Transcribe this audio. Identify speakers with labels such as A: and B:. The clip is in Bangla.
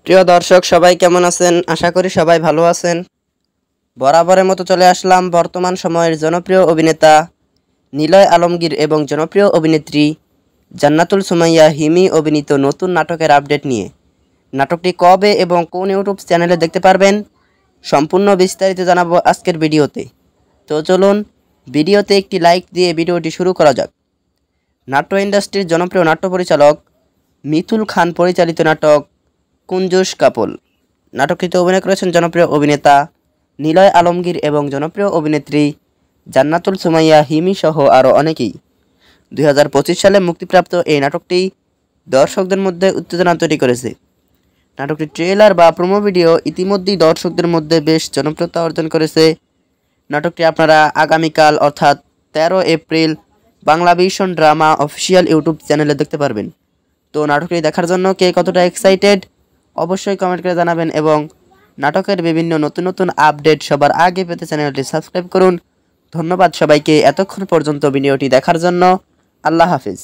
A: প্রিয় দর্শক সবাই কেমন আছেন? আশা করি সবাই ভালো আছেন। বরাবরের মতো চলে আসলাম বর্তমান সময়ের জনপ্রিয় অভিনেতা নিলয় আলমগীর এবং জনপ্রিয় অভিনেত্রী জান্নাতুল সুমাইয়া হিমি অভিনীত নতুন নাটকের আপডেট নিয়ে। নাটকটি কবে এবং কোন ইউটিউব চ্যানেলে দেখতে পারবেন সম্পূর্ণ বিস্তারিত জানাবো আজকের ভিডিওতে। তো চলুন ভিডিওতে একটি লাইক দিয়ে ভিডিওটি শুরু করা যাক। নাট্য ইন্ডাস্ট্রির জনপ্রিয় নাট্য পরিচালক মিথুল খান পরিচালিত নাটক কুঞ্জুস কাপল। নাটকটিতে অভিনয় করেছেন জনপ্রিয় অভিনেতা নিলয় আলমগীর এবং জনপ্রিয় অভিনেত্রী জান্নাতুল সুমাইয়া হিমি সহ আরও অনেকেই। 2025 সালে মুক্তিপ্রাপ্ত এই নাটকটি দর্শকদের মধ্যে উত্তেজনা তৈরি করেছে। নাটকটির ট্রেলার বা প্রোমো ভিডিও ইতিমধ্যেই দর্শকদের মধ্যে বেশ জনপ্রিয়তা অর্জন করেছে। নাটকটি আপনারা আগামীকাল অর্থাৎ 13 April Bangla vision drama official YouTube চ্যানেলে দেখতে পারবেন। তো নাটকটি দেখার জন্য কে কতটা এক্সাইটেড অবশ্যই কমেন্ট করে জানাবেন এবং নাটকের বিভিন্ন নতুন নতুন আপডেট সবার আগে পেতে চ্যানেলটি সাবস্ক্রাইব করুন। ধন্যবাদ সবাইকে এতক্ষণ পর্যন্ত ভিডিওটি দেখার জন্য। আল্লাহ হাফিজ।